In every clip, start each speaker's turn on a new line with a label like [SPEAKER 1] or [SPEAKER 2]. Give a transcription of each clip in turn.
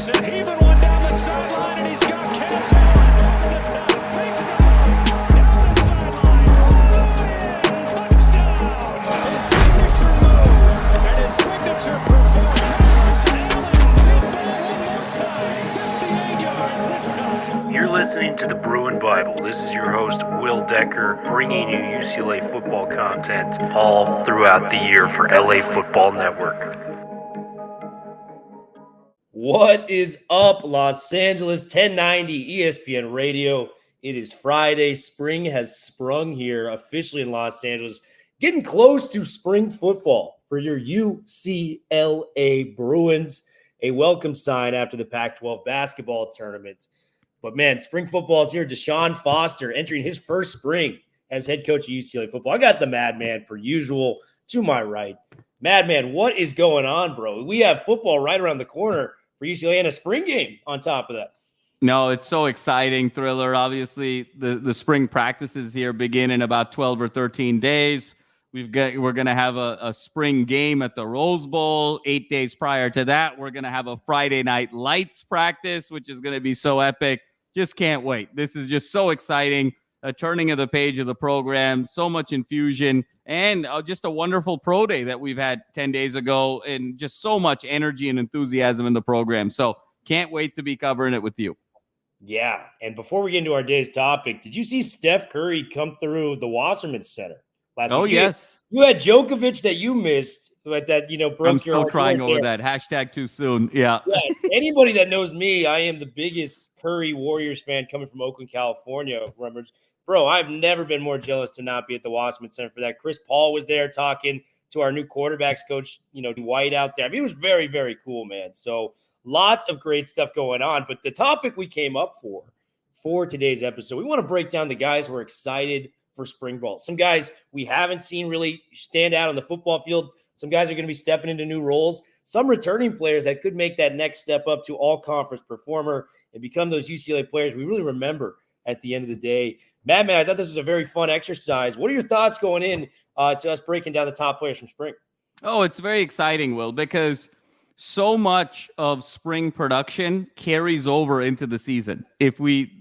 [SPEAKER 1] Anderson heaving one down the sideline, and he's got Cass Allen over the top. Big side, down the sideline. Touchdown. His signature move and his signature performance. Allen did ball one more time. 58 yards this time.
[SPEAKER 2] You're listening to the Bruin Bible. This is your host, Will Decker, bringing you UCLA football content all throughout the year for LA Football Network.
[SPEAKER 3] What is up, Los Angeles? 1090 ESPN Radio. It is Friday. Spring has sprung here officially in Los Angeles. Getting close to spring football for your UCLA Bruins. A welcome sign after the Pac-12 basketball tournament. But, man, spring football is here. Deshaun Foster entering his first spring as head coach of UCLA football. I got the Madman, per usual, to my right. Madman, what is going on, bro? We have football right around the corner for UCLA and a spring game on top of that.
[SPEAKER 4] No, it's so exciting, Thriller. Obviously, the spring practices here begin in about 12 or 13 days. We're going to have a spring game at the Rose Bowl. 8 days prior to that, we're going to have a Friday Night Lights practice, which is going to be so epic. Just can't wait. This is just so exciting. A turning of the page of the program, so much infusion, and just a wonderful pro day that we've had 10 days ago, and just so much energy and enthusiasm in the program. So can't wait to be covering it with you.
[SPEAKER 3] Yeah, and before we get into our day's topic, did you see Steph Curry come through the Wasserman Center last week?
[SPEAKER 4] Oh, yes.
[SPEAKER 3] You had Djokovic that you missed, but that, broke
[SPEAKER 4] I'm
[SPEAKER 3] your
[SPEAKER 4] still
[SPEAKER 3] heart
[SPEAKER 4] crying
[SPEAKER 3] there.
[SPEAKER 4] over that. Hashtag too soon. Yeah.
[SPEAKER 3] Anybody that knows me, I am the biggest Curry Warriors fan coming from Oakland, California. Remember, bro, I've never been more jealous to not be at the Wasserman Center for that. Chris Paul was there talking to our new quarterbacks coach, Dwight out there. I mean, it was very, very cool, man. So lots of great stuff going on. But the topic we came up for today's episode, we want to break down the guys who are excited for spring ball. Some guys we haven't seen really stand out on the football field. Some guys are going to be stepping into new roles. Some returning players that could make that next step up to all-conference performer and become those UCLA players we really remember at the end of the day. Madman, I thought this was a very fun exercise. What are your thoughts going in to us breaking down the top players from spring?
[SPEAKER 4] Oh, it's very exciting, Will, because so much of spring production carries over into the season. If we,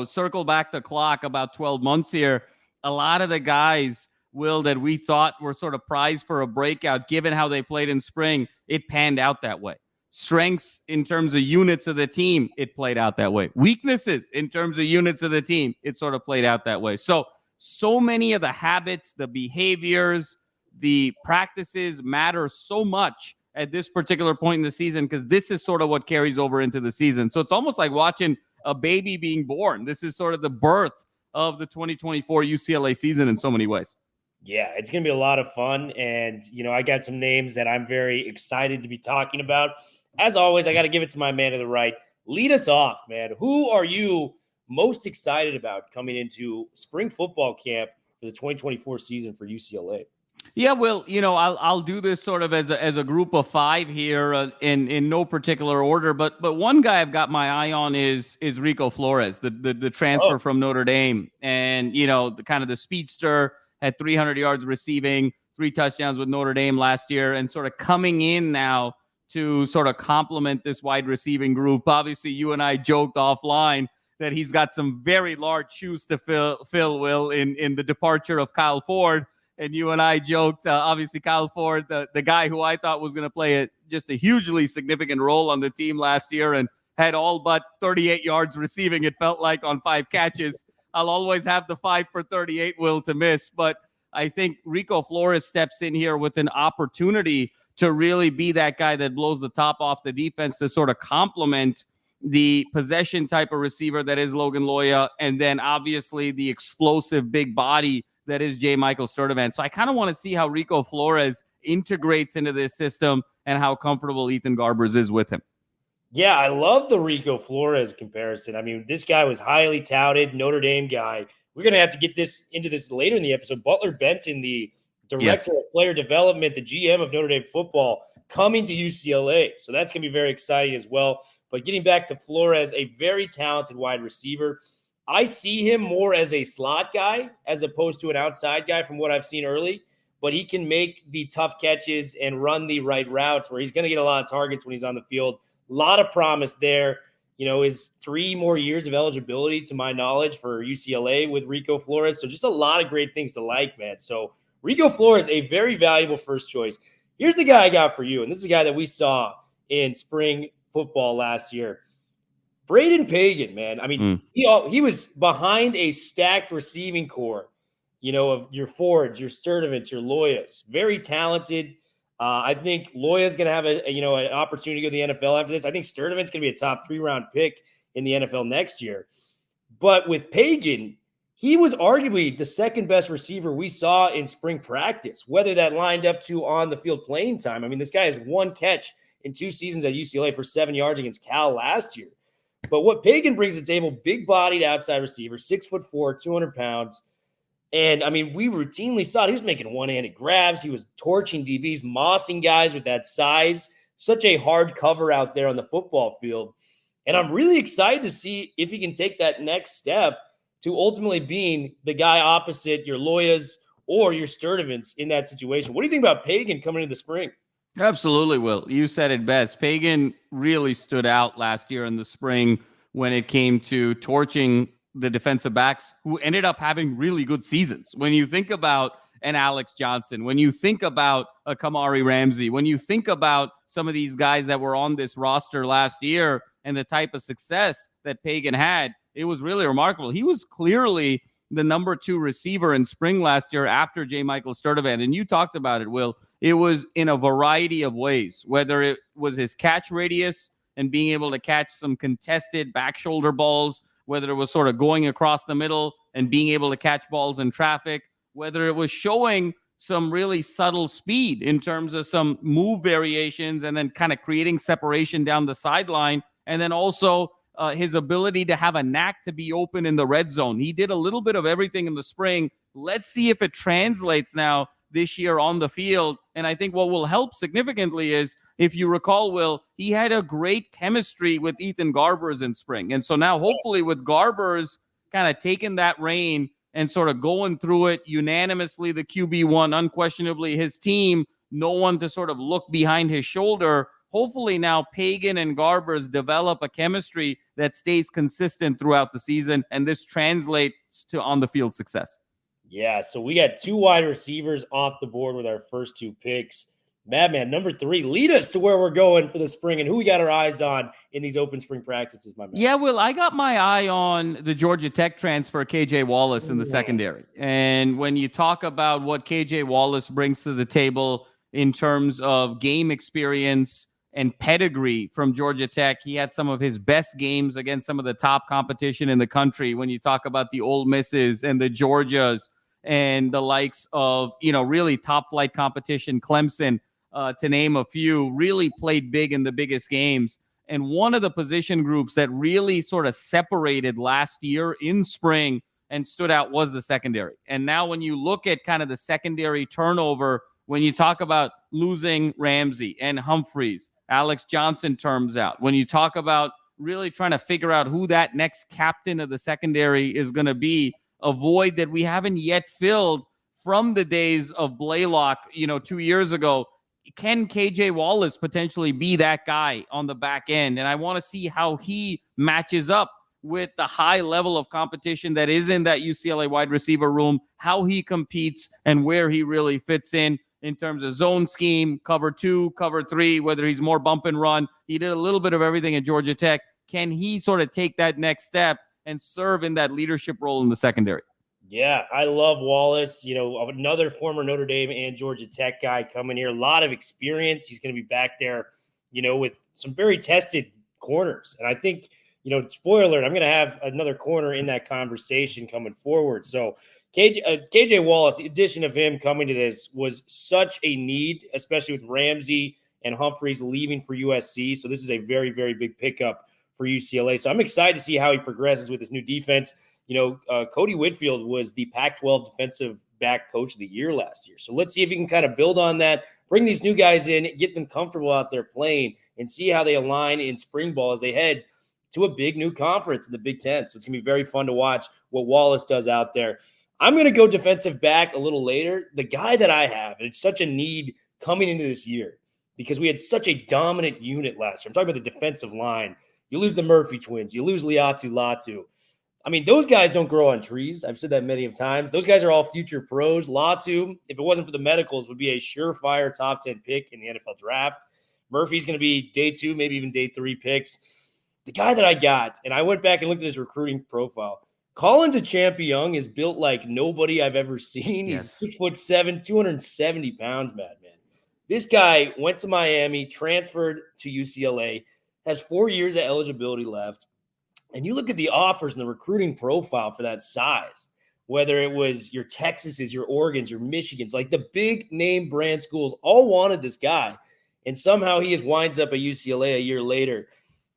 [SPEAKER 4] circle back the clock about 12 months here, a lot of the guys, Will, that we thought were sort of prized for a breakout, given how they played in spring, it panned out that way. Strengths in terms of units of the team, it played out that way. Weaknesses in terms of units of the team, it sort of played out that way. So many of the habits, the behaviors, the practices matter so much at this particular point in the season, because this is sort of what carries over into the season. So it's almost like watching a baby being born. This is sort of the birth of the 2024 UCLA season in so many ways.
[SPEAKER 3] Yeah, it's going to be a lot of fun. And, I got some names that I'm very excited to be talking about. As always, I got to give it to my man to the right. Lead us off, man. Who are you most excited about coming into spring football camp for the 2024 season for UCLA?
[SPEAKER 4] Yeah, well, I'll do this sort of as a group of five here in no particular order. But one guy I've got my eye on is Rico Flores, the transfer from Notre Dame, and the speedster, had 300 yards receiving, 3 touchdowns with Notre Dame last year, and sort of coming in now to sort of complement this wide receiving group. Obviously, you and I joked offline that he's got some very large shoes to fill, Will, in the departure of Kyle Ford. And you and I joked, obviously, Kyle Ford, the guy who I thought was going to play just a hugely significant role on the team last year and had all but 38 yards receiving, it felt like, on 5 catches. I'll always have the 5 for 38, Will, to miss. But I think Rico Flores steps in here with an opportunity to really be that guy that blows the top off the defense to sort of complement the possession type of receiver that is Logan Loya, and then obviously the explosive big body that is J. Michael Sturdivant. So I kind of want to see how Rico Flores integrates into this system and how comfortable Ethan Garbers is with him.
[SPEAKER 3] Yeah, I love the Rico Flores comparison. I mean, this guy was highly touted, Notre Dame guy. We're going to have to get into this later in the episode. Butler Benton, the director of player development, the GM of Notre Dame football, coming to UCLA. So that's going to be very exciting as well. But getting back to Flores, a very talented wide receiver. I see him more as a slot guy as opposed to an outside guy from what I've seen early. but he can make the tough catches and run the right routes where he's going to get a lot of targets when he's on the field. A lot of promise there. Is 3 more years of eligibility, to my knowledge, for UCLA with Rico Flores. So just a lot of great things to like, man. So Rico Flores, a very valuable first choice. Here's the guy I got for you, and this is a guy that we saw in spring football last year. Braden Pagan, man. I mean, he was behind a stacked receiving core, of your Fords, your Sturdivants, your Loyas. Very talented. I think Loya's going to have an opportunity to go to the NFL after this. I think Sturdivant's going to be a top 3-round pick in the NFL next year. But with Pagan, he was arguably the second best receiver we saw in spring practice, whether that lined up to on the field playing time. I mean, this guy has 1 catch in 2 seasons at UCLA for 7 yards against Cal last year. But what Pagan brings to the table, big-bodied outside receiver, 6'4", 200 pounds. And, I mean, we routinely saw it. He was making one-handed grabs. He was torching DBs, mossing guys with that size. Such a hard cover out there on the football field. And I'm really excited to see if he can take that next step to ultimately being the guy opposite your Loyas or your Sturdivants in that situation. What do you think about Pagan coming into the spring?
[SPEAKER 4] Absolutely, Will. You said it best. Pagan really stood out last year in the spring when it came to torching the defensive backs who ended up having really good seasons. When you think about an Alex Johnson, when you think about a Kamari Ramsey, when you think about some of these guys that were on this roster last year and the type of success that Pagan had, it was really remarkable. He was clearly the number 2 receiver in spring last year after J. Michael Sturdivant. And you talked about it, Will. It was in a variety of ways, whether it was his catch radius and being able to catch some contested back shoulder balls, whether it was sort of going across the middle and being able to catch balls in traffic, whether it was showing some really subtle speed in terms of some move variations and then kind of creating separation down the sideline, and then also his ability to have a knack to be open in the red zone. He did a little bit of everything in the spring. Let's see if it translates now this year on the field. And I think what will help significantly is, if you recall, Will, he had a great chemistry with Ethan Garbers in spring. And so now hopefully with Garbers kind of taking that reign and sort of going through it unanimously, the QB1, unquestionably his team, no one to sort of look behind his shoulder. Hopefully now Pagan and Garbers develop a chemistry that stays consistent throughout the season, and this translates to on-the-field success.
[SPEAKER 3] Yeah, so we got 2 wide receivers off the board with our first 2 picks. Madman, number 3, lead us to where we're going for the spring and who we got our eyes on in these open spring practices, my man.
[SPEAKER 4] Yeah, Will, I got my eye on the Georgia Tech transfer, KJ Wallace, in the secondary. And when you talk about what KJ Wallace brings to the table in terms of game experience and pedigree from Georgia Tech, he had some of his best games against some of the top competition in the country. When you talk about the Ole Misses and the Georgias and the likes of, really top flight competition, Clemson, to name a few, really played big in the biggest games. And one of the position groups that really sort of separated last year in spring and stood out was the secondary. And now when you look at kind of the secondary turnover, when you talk about losing Ramsey and Humphreys, Alex Johnson terms out. When you talk about really trying to figure out who that next captain of the secondary is going to be, a void that we haven't yet filled from the days of Blaylock, 2 years ago. Can KJ Wallace potentially be that guy on the back end? And I want to see how he matches up with the high level of competition that is in that UCLA wide receiver room, how he competes and where he really fits in terms of zone scheme, cover 2, cover 3, whether he's more bump and run. He did a little bit of everything at Georgia Tech. Can he sort of take that next step and serve in that leadership role in the secondary?
[SPEAKER 3] Yeah, I love Wallace, another former Notre Dame and Georgia Tech guy coming here. A lot of experience. He's going to be back there, with some very tested corners. And I think, spoiler alert, I'm going to have another corner in that conversation coming forward. So KJ Wallace, the addition of him coming to this was such a need, especially with Ramsey and Humphreys leaving for USC. So this is a very, very big pickup for UCLA. So I'm excited to see how he progresses with his new defense. Cody Whitfield was the Pac-12 defensive back coach of the year last year. So let's see if he can kind of build on that, bring these new guys in, get them comfortable out there playing, and see how they align in spring ball as they head to a big new conference in the Big Ten. So it's going to be very fun to watch what Wallace does out there. I'm going to go defensive back a little later. The guy that I have, and it's such a need coming into this year because we had such a dominant unit last year. I'm talking about the defensive line. You lose the Murphy twins. You lose Latu. I mean, those guys don't grow on trees. I've said that many of times. Those guys are all future pros. Latu, if it wasn't for the medicals, would be a surefire top 10 pick in the NFL draft. Murphy's going to be day 2, maybe even day 3 picks. The guy that I got, and I went back and looked at his recruiting profile. Collins Champion is built like nobody I've ever seen.
[SPEAKER 4] Yes.
[SPEAKER 3] He's 6'7", 270 pounds, man. This guy went to Miami, transferred to UCLA, has 4 years of eligibility left. And you look at the offers and the recruiting profile for that size, whether it was your Texases, your Oregons, your Michigans, like the big name brand schools all wanted this guy. And somehow he winds up at UCLA a year later.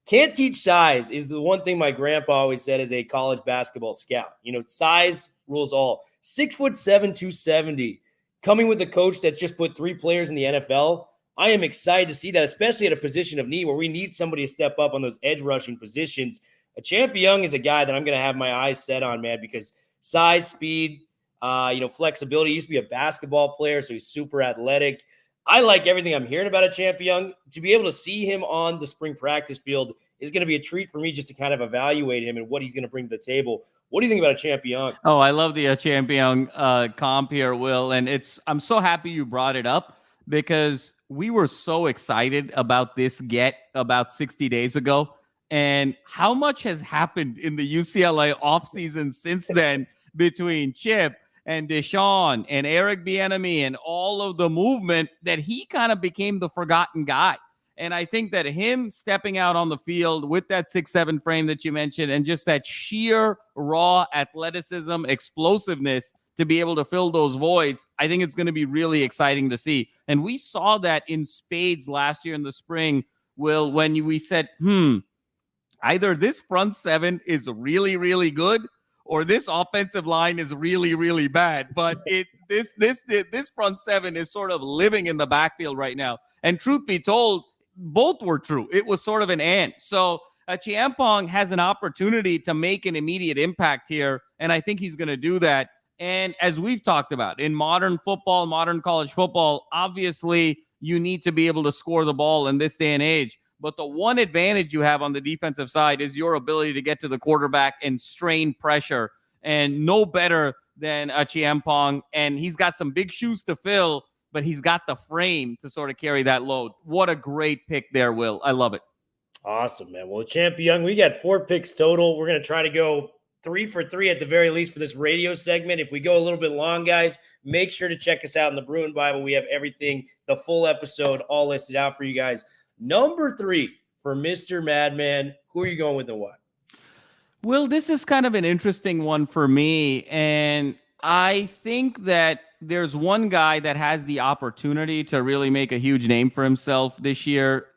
[SPEAKER 3] Can't teach size is the one thing my grandpa always said as a college basketball scout. Size rules all. 6'7", 270, coming with a coach that just put 3 players in the NFL. I am excited to see that, especially at a position of need where we need somebody to step up on those edge rushing positions. Champion is a guy that I'm going to have my eyes set on, man, because size, speed, flexibility. He used to be a basketball player, so he's super athletic. I like everything I'm hearing about Champion. To be able to see him on the spring practice field is going to be a treat for me just to kind of evaluate him and what he's going to bring to the table. What do you think about Champion?
[SPEAKER 4] Oh, I love the Champion comp here, Will. And I'm so happy you brought it up because we were so excited about this get about 60 days ago. And how much has happened in the UCLA offseason since then between Chip and Deshaun and Eric Bieniemy and all of the movement that he kind of became the forgotten guy. And I think that him stepping out on the field with that 6'7" frame that you mentioned and just that sheer raw athleticism, explosiveness to be able to fill those voids, I think it's going to be really exciting to see. And we saw that in spades last year in the spring, Will, when we said, either this front seven is really, really good or this offensive line is really, really bad. But this front seven is sort of living in the backfield right now. And truth be told, both were true. It was sort of an and. So Chiampong has an opportunity to make an immediate impact here, and I think he's going to do that. And as we've talked about, in modern football, modern college football, obviously you need to be able to score the ball in this day and age. But the one advantage you have on the defensive side is your ability to get to the quarterback and strain pressure. And no better than Chiampong. And he's got some big shoes to fill, but he's got the frame to sort of carry that load. What a great pick there, Will. I love it.
[SPEAKER 3] Awesome, man. Well, Champion, we got 4 picks total. We're going to try to go 3 for 3 at the very least for this radio segment. If we go a little bit long, guys, make sure to check us out in the Bruin Bible. We have everything, the full episode, all listed out for you guys. Number 3 for Mr. Madman. Who are you going with and why?
[SPEAKER 4] Well, this is kind of an interesting one for me. And I think that there's one guy that has the opportunity to really make a huge name for himself this year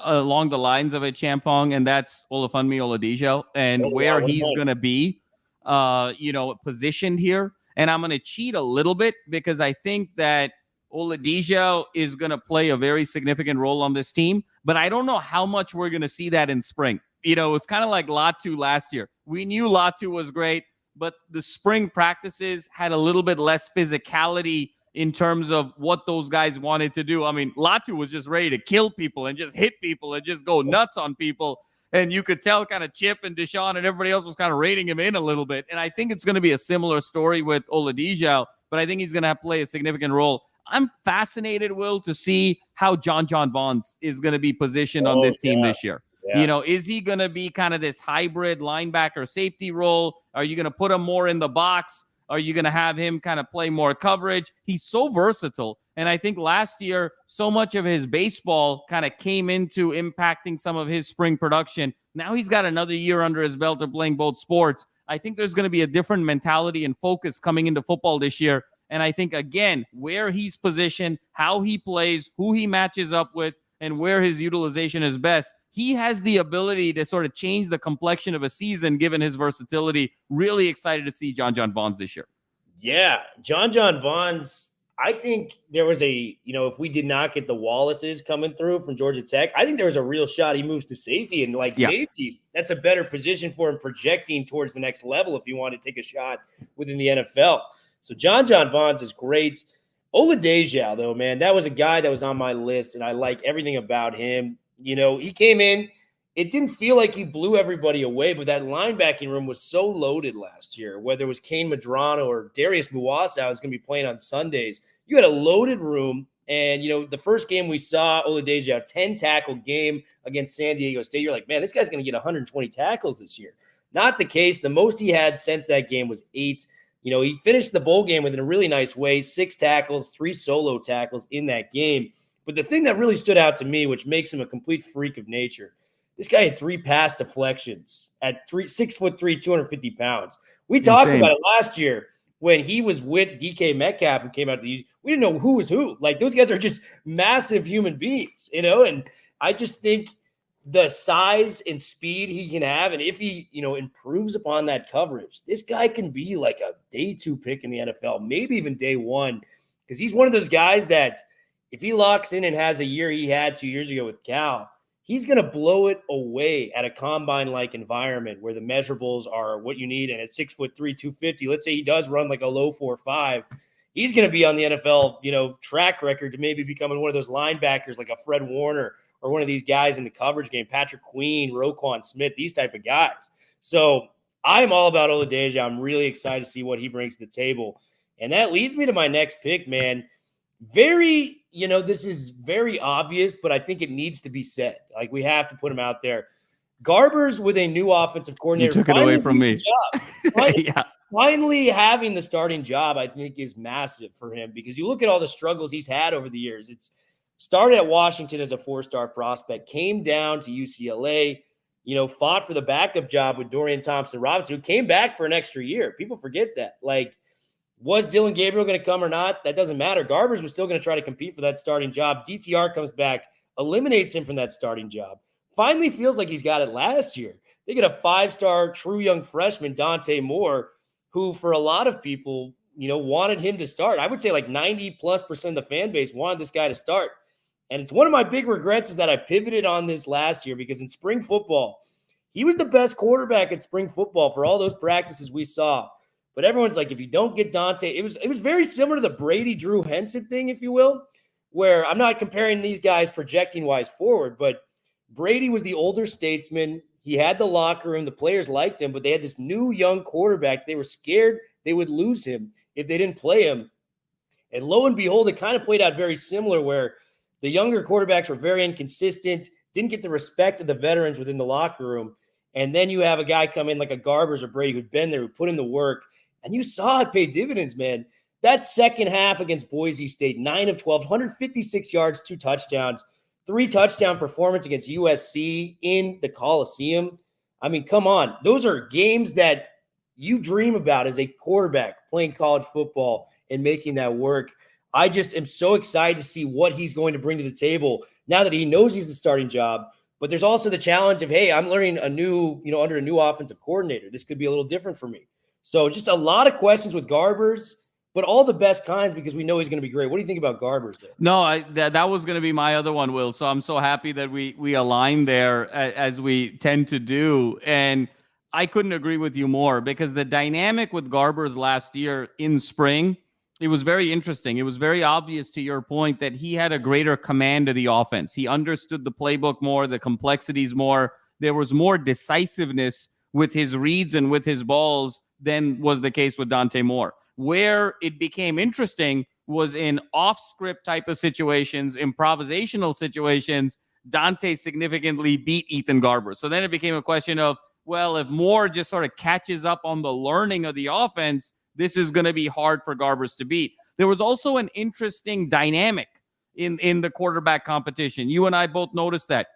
[SPEAKER 4] along the lines of a Champong, and that's Olafunmi Oladijo and where he's going to be, positioned here. And I'm going to cheat a little bit because I think that Oladijo is going to play a very significant role on this team, but I don't know how much we're going to see that in spring. It was kind of like Latu last year. We knew Latu was great, but the spring practices had a little bit less physicality in terms of what those guys wanted to do. I mean, Latu was just ready to kill people and just hit people and just go nuts on people. And you could tell kind of Chip and Deshaun and everybody else was kind of rating him in a little bit. And I think it's going to be a similar story with Oladijo, but I think he's going to play a significant role. I'm fascinated, Will, to see how John Vaughns is going to be positioned on this team this year. Yeah. Is he going to be kind of this hybrid linebacker safety role? Are you going to put him more in the box? Are you going to have him kind of play more coverage? He's so versatile. And I think last year, so much of his baseball kind of came into impacting some of his spring production. Now he's got another year under his belt of playing both sports. I think there's going to be a different mentality and focus coming into football this year. And I think, again, where he's positioned, how he plays, who he matches up with, and where his utilization is best, he has the ability to sort of change the complexion of a season given his versatility. Really excited to see John Vaughns this year.
[SPEAKER 3] Yeah, John Vaughns, I think there was if we did not get the Wallaces coming through from Georgia Tech, I think there was a real shot he moves to safety. And maybe that's a better position for him projecting towards the next level if you want to take a shot within the NFL. So John Vaughns is great. Oladejo, though, man, that was a guy that was on my list, and I like everything about him. He came in. It didn't feel like he blew everybody away, but that linebacking room was so loaded last year, whether it was Kane Madrano or Darius Muasa was going to be playing on Sundays. You had a loaded room, and, the first game we saw Oladejo, 10-tackle game against San Diego State. You're like, man, this guy's going to get 120 tackles this year. Not the case. The most he had since that game was 8. He finished the bowl game in a really nice way, 6 tackles, 3 solo tackles in that game. But the thing that really stood out to me, which makes him a complete freak of nature, this guy had 3 pass deflections at 6'3", 250 pounds. We talked about it last year when he was with DK Metcalf, who came out we didn't know who was who. Like, those guys are just massive human beings, and I just think the size and speed he can have, and if he, improves upon that coverage, this guy can be like a day 2 pick in the NFL, maybe even day 1, because he's one of those guys that if he locks in and has a year he had 2 years ago with Cal, he's going to blow it away at a combine-like environment where the measurables are what you need. And at 6'3", 250, let's say he does run like a low 4.5, he's going to be on the NFL, track record to maybe becoming one of those linebackers like a Fred Warner or one of these guys in the coverage game, Patrick Queen, Roquan Smith, these type of guys. So I'm all about Oladejo. I'm really excited to see what he brings to the table. And that leads me to my next pick, man. This is very obvious, but I think it needs to be said. Like, we have to put him out there. Garbers with a new offensive coordinator.
[SPEAKER 4] You took it away from me.
[SPEAKER 3] Yeah. Finally having the starting job, I think, is massive for him because you look at all the struggles he's had over the years. It's started at Washington as a 4-star prospect, came down to UCLA, fought for the backup job with Dorian Thompson-Robinson, who came back for an extra year. People forget that. Like, was Dylan Gabriel going to come or not? That doesn't matter. Garbers was still going to try to compete for that starting job. DTR comes back, eliminates him from that starting job. Finally feels like he's got it last year. They get a 5-star true young freshman, Dante Moore, who for a lot of people, wanted him to start. I would say like 90+% of the fan base wanted this guy to start. And it's one of my big regrets is that I pivoted on this last year because in spring football, he was the best quarterback at spring football for all those practices we saw. But everyone's like, if you don't get Dante, it was very similar to the Brady Drew Henson thing, if you will, where I'm not comparing these guys projecting wise forward, but Brady was the older statesman. He had the locker room. The players liked him, but they had this new young quarterback. They were scared they would lose him if they didn't play him. And lo and behold, it kind of played out very similar where the younger quarterbacks were very inconsistent, didn't get the respect of the veterans within the locker room. And then you have a guy come in like a Garbers or Brady who'd been there, who put in the work. And you saw it pay dividends, man. That second half against Boise State, 9 of 12, 156 yards, 2 touchdowns, 3 touchdown performance against USC in the Coliseum. I mean, come on. Those are games that you dream about as a quarterback playing college football and making that work. I just am so excited to see what he's going to bring to the table now that he knows he's the starting job. But there's also the challenge of, hey, I'm learning under a new offensive coordinator. This could be a little different for me. So just a lot of questions with Garbers, but all the best kinds because we know he's going to be great. What do you think about Garbers there?
[SPEAKER 4] No, that was going to be my other one, Will. So I'm so happy that we align there as we tend to do. And I couldn't agree with you more because the dynamic with Garbers last year in spring, it was very interesting. It was very obvious to your point that he had a greater command of the offense. He understood the playbook more, the complexities more. There was more decisiveness with his reads and with his balls than was the case with Dante Moore. Where it became interesting was in off-script type of situations, improvisational situations. Dante significantly beat Ethan Garber. So then it became a question of, well, if Moore just sort of catches up on the learning of the offense, this is going to be hard for Garbers to beat. There was also an interesting dynamic in the quarterback competition. You and I both noticed that.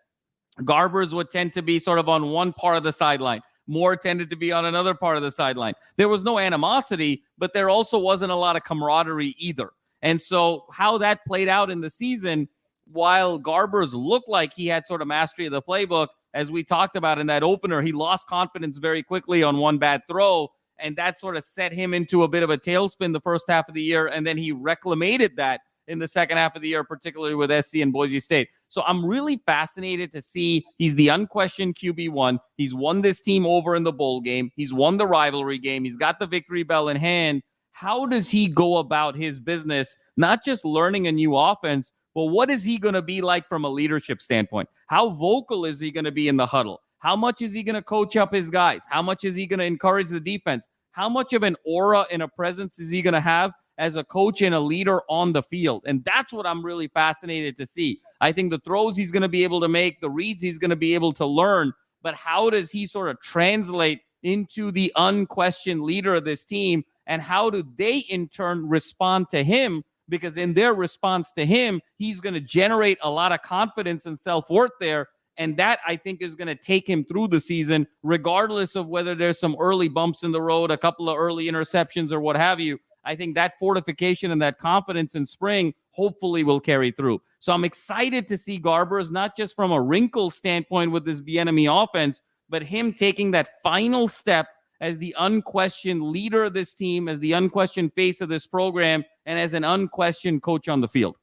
[SPEAKER 4] Garbers would tend to be sort of on one part of the sideline. Moore tended to be on another part of the sideline. There was no animosity, but there also wasn't a lot of camaraderie either. And so how that played out in the season, while Garbers looked like he had sort of mastery of the playbook, as we talked about in that opener, he lost confidence very quickly on one bad throw. And that sort of set him into a bit of a tailspin the first half of the year. And then he reclamated that in the second half of the year, particularly with SC and Boise State. So I'm really fascinated to see. He's the unquestioned QB1. He's won this team over in the bowl game. He's won the rivalry game. He's got the victory bell in hand. How does he go about his business, not just learning a new offense, but what is he going to be like from a leadership standpoint? How vocal is he going to be in the huddle? How much is he going to coach up his guys? How much is he going to encourage the defense? How much of an aura and a presence is he going to have as a coach and a leader on the field? And that's what I'm really fascinated to see. I think the throws he's going to be able to make, the reads he's going to be able to learn, but how does he sort of translate into the unquestioned leader of this team? And how do they in turn respond to him? Because in their response to him, he's going to generate a lot of confidence and self-worth there. And that, I think, is going to take him through the season, regardless of whether there's some early bumps in the road, a couple of early interceptions or what have you. I think that fortification and that confidence in spring hopefully will carry through. So I'm excited to see Garbers, not just from a wrinkle standpoint with this Bieniemy offense, but him taking that final step as the unquestioned leader of this team, as the unquestioned face of this program, and as an unquestioned coach on the field.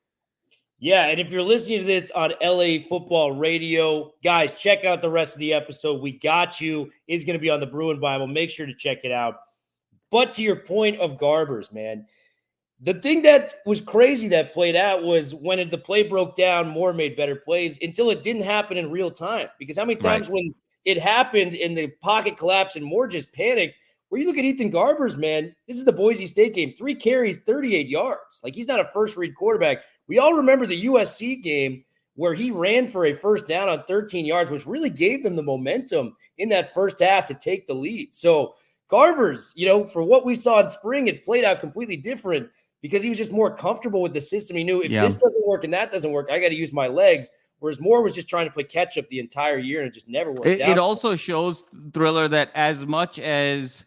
[SPEAKER 3] Yeah, and if you're listening to this on LA Football Radio, guys, check out the rest of the episode. We Got You is going to be on the Bruin Bible. Make sure to check it out. But to your point of Garbers, man, the thing that was crazy that played out was when the play broke down, Moore made better plays until it didn't happen in real time. Because how many times when it happened and the pocket collapsed and Moore just panicked, where you look at Ethan Garbers, man, this is the Boise State game, 3 carries, 38 yards. Like, he's not a first-read quarterback. We all remember the USC game where he ran for a first down on 13 yards, which really gave them the momentum in that first half to take the lead. So Garbers, for what we saw in spring, it played out completely different because he was just more comfortable with the system. He knew if this doesn't work and that doesn't work, I got to use my legs. Whereas Moore was just trying to play catch up the entire year and it just never worked out.
[SPEAKER 4] It also shows, Thriller, that as much as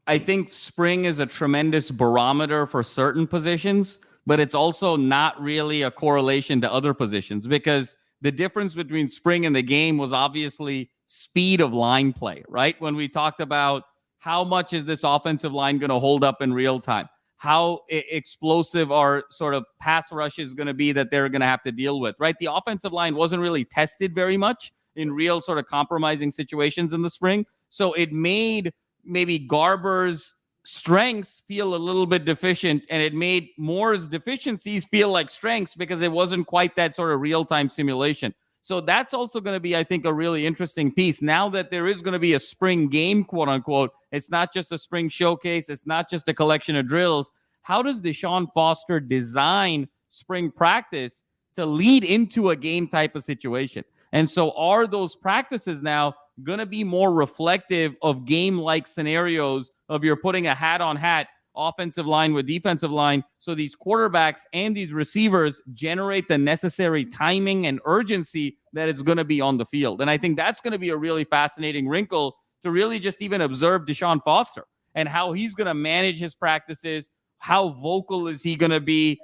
[SPEAKER 4] I think spring is a tremendous barometer for certain positions, but it's also not really a correlation to other positions, because the difference between spring and the game was obviously speed of line play, right? When we talked about how much is this offensive line going to hold up in real time, how explosive our sort of pass rush is going to be that they're going to have to deal with, right? The offensive line wasn't really tested very much in real sort of compromising situations in the spring. So it made maybe Garber's strengths feel a little bit deficient, and it made Moore's deficiencies feel like strengths because it wasn't quite that sort of real-time simulation. So that's also going to be, I think, a really interesting piece. Now that there is going to be a spring game, quote unquote, it's not just a spring showcase. It's not just a collection of drills. How does Deshaun Foster design spring practice to lead into a game type of situation? And so are those practices now going to be more reflective of game-like scenarios of you're putting a hat-on-hat offensive line with defensive line, so these quarterbacks and these receivers generate the necessary timing and urgency that it's going to be on the field? And I think that's going to be a really fascinating wrinkle to really just even observe Deshaun Foster and how he's going to manage his practices. How vocal is he going to be?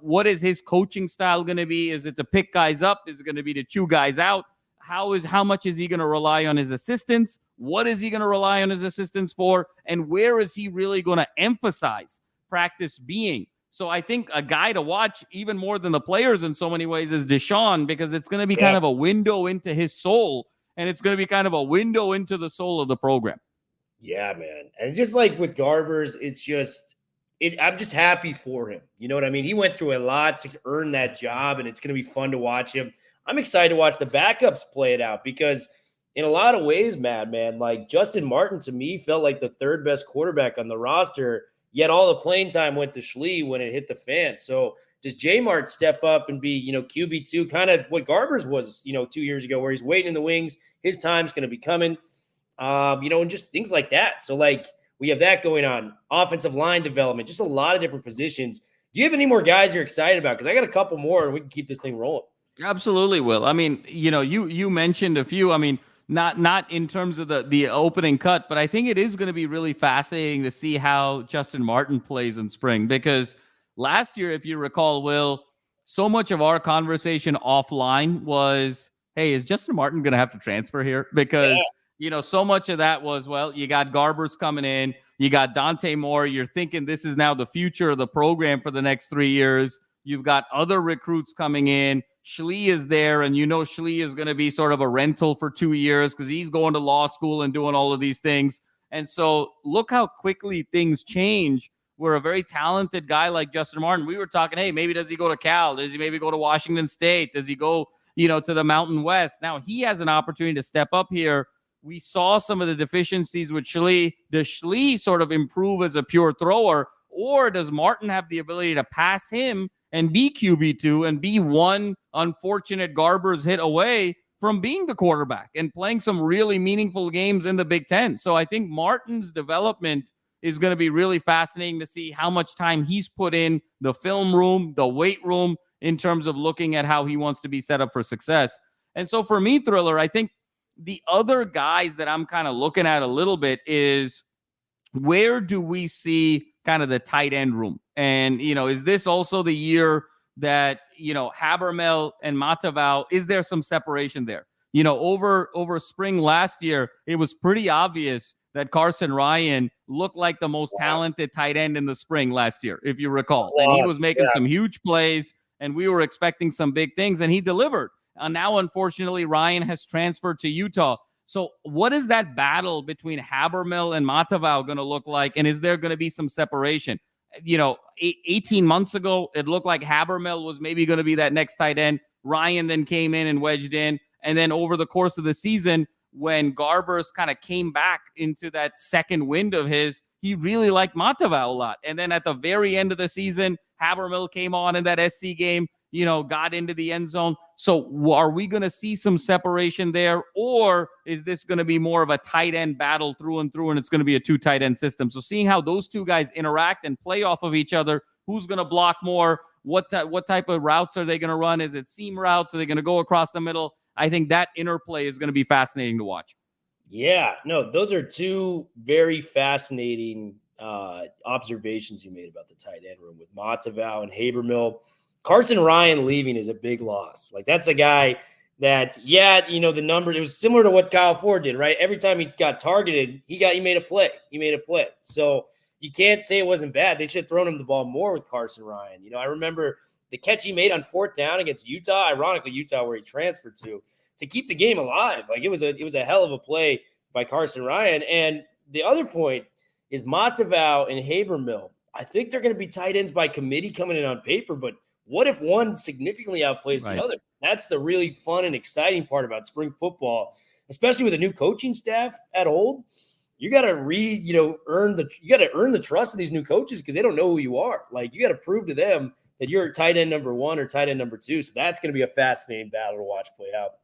[SPEAKER 4] What is his coaching style going to be? Is it to pick guys up? Is it going to be to chew guys out? How much is he going to rely on his assistants? What is he going to rely on his assistants for? And where is he really going to emphasize practice being? So I think a guy to watch even more than the players in so many ways is Deshaun, because it's going to be kind of a window into his soul, and it's going to be kind of a window into the soul of the program.
[SPEAKER 3] Yeah, man. And just like with Garbers, I'm just happy for him. You know what I mean? He went through a lot to earn that job, and it's going to be fun to watch him. I'm excited to watch the backups play it out because in a lot of ways, man, like Justin Martin to me felt like the third best quarterback on the roster, yet all the playing time went to Schlee when it hit the fan. So does J-Mart step up and be, QB2, kind of what Garbers was, 2 years ago, where he's waiting in the wings, his time's going to be coming, and just things like that. So like we have that going on, offensive line development, just a lot of different positions. Do you have any more guys you're excited about? Because I got a couple more and we can keep this thing rolling.
[SPEAKER 4] Absolutely, Will. I mean, you mentioned a few. I mean, not in terms of the opening cut, but I think it is going to be really fascinating to see how Justin Martin plays in spring, because last year, if you recall, Will, so much of our conversation offline was, hey, is Justin Martin going to have to transfer here? Because So much of that was, well, you got Garbers coming in, you got Dante Moore. You're thinking this is now the future of the program for the next 3 years. You've got other recruits coming in. Schlee is there, and Schlee is going to be sort of a rental for 2 years because he's going to law school and doing all of these things. And so look how quickly things change. Where a very talented guy like Justin Martin, we were talking, hey, maybe does he go to Cal? Does he maybe go to Washington State? Does he go, to the Mountain West? Now he has an opportunity to step up here. We saw some of the deficiencies with Schlee. Does Schlee sort of improve as a pure thrower, or does Martin have the ability to pass him and be QB2 and be one unfortunate Garbers hit away from being the quarterback and playing some really meaningful games in the Big Ten? So I think Martin's development is going to be really fascinating to see how much time he's put in the film room, the weight room, in terms of looking at how he wants to be set up for success. And so for me, Thriller, I think the other guys that I'm kind of looking at a little bit is where do we see kind of the tight end room? And, is this also the year that, Habermel and Matavao, is there some separation there? Over spring last year, it was pretty obvious that Carson Ryan looked like the most talented tight end in the spring last year, if you recall. And he was making some huge plays, and we were expecting some big things, and he delivered. Now, unfortunately, Ryan has transferred to Utah. So what is that battle between Habermel and Matavao going to look like? And is there going to be some separation? 18 months ago, it looked like Habermel was maybe going to be that next tight end. Ryan then came in and wedged in. And then over the course of the season, when Garbers kind of came back into that second wind of his, he really liked Matavao a lot. And then at the very end of the season, Habermel came on in that SC game, got into the end zone. So are we going to see some separation there, or is this going to be more of a tight end battle through and through, and it's going to be a 2 tight end system? So seeing how those two guys interact and play off of each other, who's going to block more, what type of routes are they going to run? Is it seam routes? Are they going to go across the middle? I think that interplay is going to be fascinating to watch.
[SPEAKER 3] Yeah, no, those are two very fascinating observations you made about the tight end room with Matavao and Habermel. Carson Ryan leaving is a big loss. Like, that's a guy that, the numbers, it was similar to what Kyle Ford did, right? Every time he got targeted, he made a play. So you can't say it wasn't bad. They should have thrown him the ball more with Carson Ryan. I remember the catch he made on 4th down against Utah, ironically Utah, where he transferred to keep the game alive. Like, it was a hell of a play by Carson Ryan. And the other point is Matavao and Habermel. I think they're going to be tight ends by committee coming in on paper, but what if one significantly outplays the other? That's the really fun and exciting part about spring football, especially with a new coaching staff at Old. You got to earn the trust of these new coaches because they don't know who you are. Like, you got to prove to them that you're tight end number 1 or tight end number 2. So that's going to be a fascinating battle to watch play out.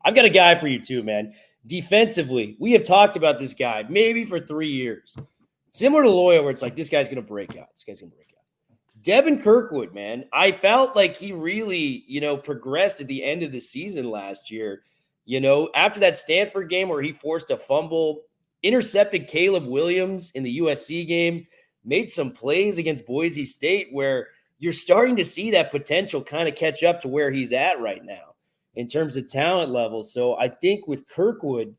[SPEAKER 3] I've got a guy for you too, man. Defensively, we have talked about this guy maybe for 3 years. Similar to Loya, where it's like, this guy's going to break out. Devin Kirkwood, man. I felt like he really, progressed at the end of the season last year. After that Stanford game where he forced a fumble, intercepted Caleb Williams in the USC game, made some plays against Boise State where you're starting to see that potential kind of catch up to where he's at right now in terms of talent level. So I think with Kirkwood,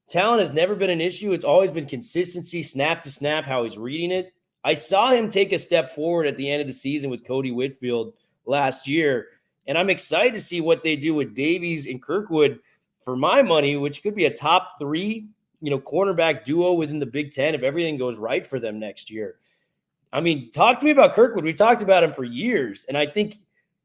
[SPEAKER 3] talent has never been an issue. It's always been consistency, snap to snap, how he's reading it. I saw him take a step forward at the end of the season with Cody Whitfield last year, and I'm excited to see what they do with Davies and Kirkwood for my money, which could be a top 3, cornerback duo within the Big Ten if everything goes right for them next year. I mean, talk to me about Kirkwood. We talked about him for years, and I think,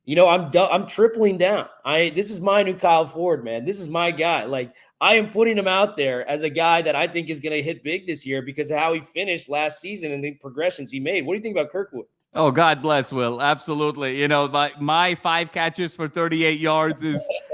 [SPEAKER 3] I'm tripling down. This is my new Kyle Ford, man. This is my guy. Like, I am putting him out there as a guy that I think is going to hit big this year because of how he finished last season and the progressions he made. What do you think about Kirkwood?
[SPEAKER 4] Oh, God bless, Will. Absolutely. My 5 catches for 38 yards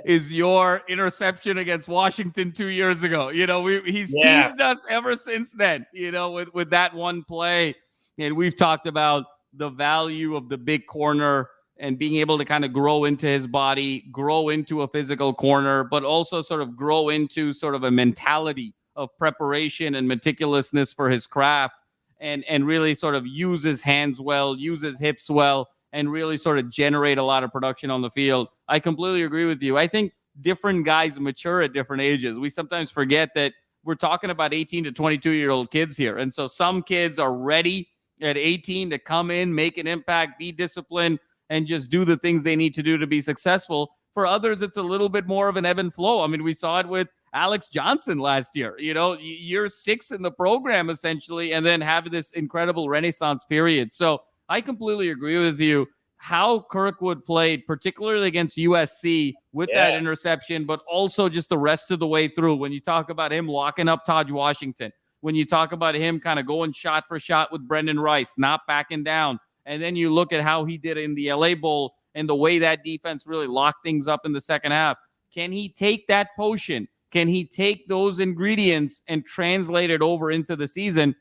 [SPEAKER 4] is your interception against Washington 2 years ago. He's teased us ever since then, with that one play. And we've talked about the value of the big corner and being able to kind of grow into his body, grow into a physical corner, but also sort of grow into sort of a mentality of preparation and meticulousness for his craft, and really sort of use his hands well, use his hips well, and really sort of generate a lot of production on the field. I completely agree with you. I think different guys mature at different ages. We sometimes forget that we're talking about 18 to 22-year-old kids here. And so some kids are ready at 18 to come in, make an impact, be disciplined, and just do the things they need to do to be successful. For others, it's a little bit more of an ebb and flow. I mean, we saw it with Alex Johnson last year, year 6 in the program essentially, and then have this incredible renaissance period. So I completely agree with you. How Kirkwood played, particularly against USC with that interception, but also just the rest of the way through. When you talk about him locking up Taj Washington, when you talk about him kind of going shot for shot with Brendan Rice, not backing down, and then you look at how he did in the LA Bowl and the way that defense really locked things up in the second half. Can he take that potion? Can he take those ingredients and translate it over into the season?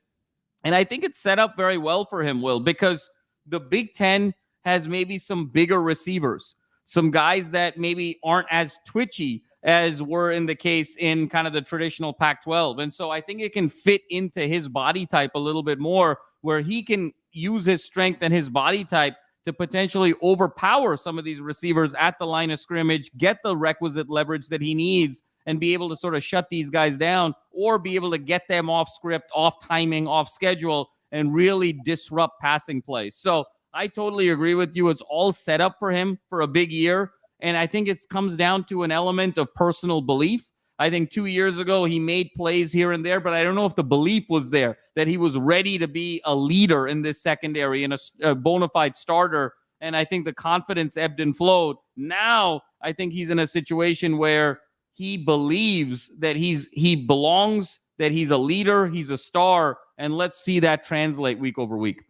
[SPEAKER 4] And I think it's set up very well for him, Will, because the Big Ten has maybe some bigger receivers, some guys that maybe aren't as twitchy as were in the case in kind of the traditional Pac-12. And so I think it can fit into his body type a little bit more, where he can use his strength and his body type to potentially overpower some of these receivers at the line of scrimmage, get the requisite leverage that he needs, and be able to sort of shut these guys down, or be able to get them off script, off timing, off schedule, and really disrupt passing plays. So I totally agree with you. It's all set up for him for a big year. And I think it comes down to an element of personal belief. I think 2 years ago, he made plays here and there, but I don't know if the belief was there that he was ready to be a leader in this secondary and a bona fide starter. And I think the confidence ebbed and flowed. Now, I think he's in a situation where he believes that he belongs, that he's a leader, he's a star, and let's see that translate week over week.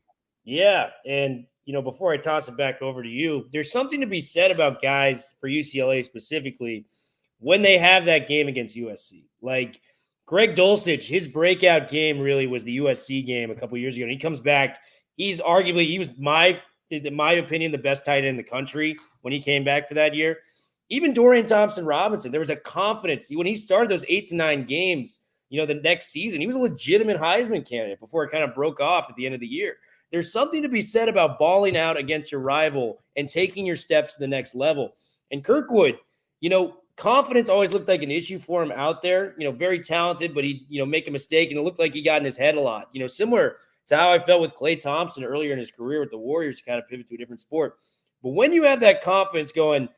[SPEAKER 3] Yeah, and, before I toss it back over to you, there's something to be said about guys for UCLA specifically when they have that game against USC. Like Greg Dulcich, his breakout game really was the USC game a couple years ago, and he comes back. He was in my opinion, the best tight end in the country when he came back for that year. Even Dorian Thompson-Robinson, there was a confidence. When he started those 8 to 9 games, the next season, he was a legitimate Heisman candidate before it kind of broke off at the end of the year. There's something to be said about balling out against your rival and taking your steps to the next level. And Kirkwood, confidence always looked like an issue for him out there. Very talented, but he'd, make a mistake, and it looked like he got in his head a lot. Similar to how I felt with Klay Thompson earlier in his career with the Warriors to kind of pivot to a different sport. But when you have that confidence going,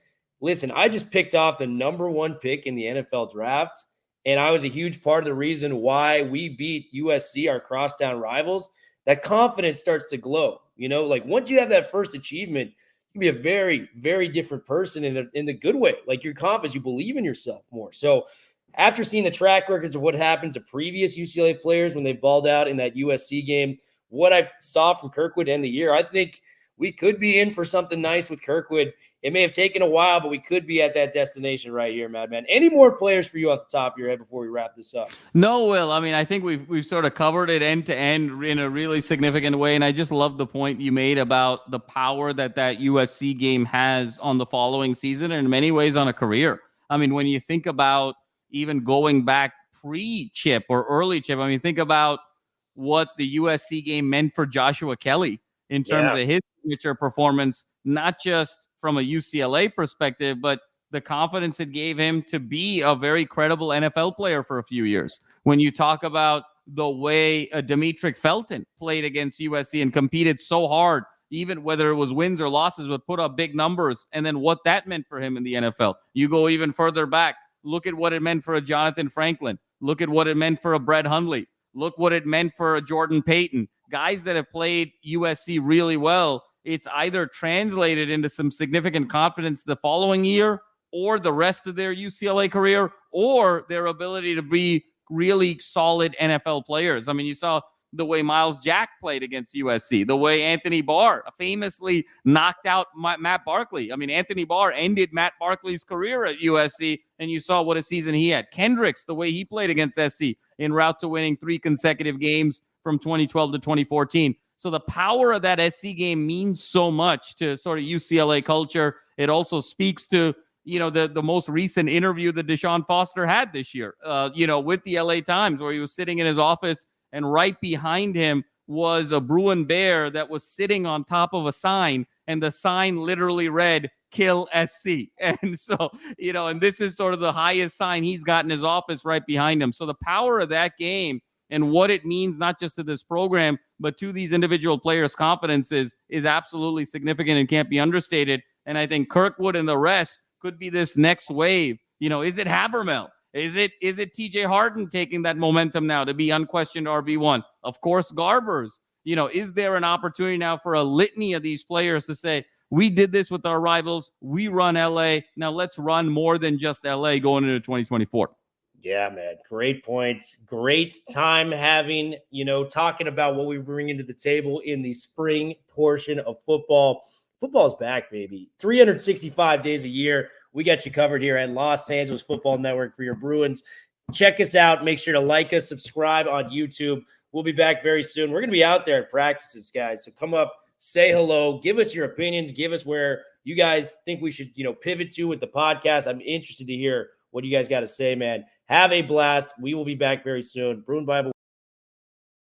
[SPEAKER 3] listen, I just picked off the number 1 pick in the NFL draft, and I was a huge part of the reason why we beat USC, our crosstown rivals. That confidence starts to glow. Like once you have that first achievement, you can be a very, very different person in the good way. Like your confidence, you believe in yourself more. So after seeing the track records of what happened to previous UCLA players when they balled out in that USC game, what I saw from Kirkwood to end the year, I think we could be in for something nice with Kirkwood. It may have taken a while, but we could be at that destination right here, Madman. Any more players for you off the top of your head before we wrap this up?
[SPEAKER 4] No, Will. I mean, I think we've sort of covered it end to end in a really significant way, and I just love the point you made about the power that USC game has on the following season, and in many ways on a career. I mean, when you think about even going back pre-Chip or early Chip, I mean, think about what the USC game meant for Joshua Kelly in terms of his signature performance, not just from a UCLA perspective, but the confidence it gave him to be a very credible NFL player for a few years. When you talk about the way Demetric Felton played against USC and competed so hard, even whether it was wins or losses, but put up big numbers, and then what that meant for him in the NFL. You go even further back, look at what it meant for a Jonathan Franklin. Look at what it meant for a Brett Hundley. Look what it meant for a Jordan Payton. Guys that have played USC really well, it's either translated into some significant confidence the following year or the rest of their UCLA career or their ability to be really solid NFL players. I mean, you saw the way Miles Jack played against USC, the way Anthony Barr famously knocked out Matt Barkley. I mean, Anthony Barr ended Matt Barkley's career at USC, and you saw what a season he had. Kendricks, the way he played against SC en route to winning 3 consecutive games from 2012 to 2014. So the power of that SC game means so much to sort of UCLA culture. It also speaks to, the most recent interview that Deshaun Foster had this year, with the LA Times, where he was sitting in his office and right behind him was a Bruin bear that was sitting on top of a sign. and the sign literally read "Kill SC." And so, and this is sort of the highest sign he's got in his office right behind him. So the power of that game and what it means, not just to this program, but to these individual players' confidences is absolutely significant and can't be understated. And I think Kirkwood and the rest could be this next wave. Is it Habermel? Is it TJ Harden taking that momentum now to be unquestioned RB1? Of course, Garbers. Is there an opportunity now for a litany of these players to say, we did this with our rivals, we run LA, now let's run more than just LA going into 2024?
[SPEAKER 3] Yeah, man. Great points. Great time having, talking about what we bring into the table in the spring portion of football. Football's back, baby. 365 days a year. We got you covered here at Los Angeles Football Network for your Bruins. Check us out. Make sure to like us, subscribe on YouTube. We'll be back very soon. We're going to be out there at practices, guys. So come up, say hello, give us your opinions, give us where you guys think we should, pivot to with the podcast. I'm interested to hear what you guys got to say, man. Have a blast. We will be back very soon. Bruin Bible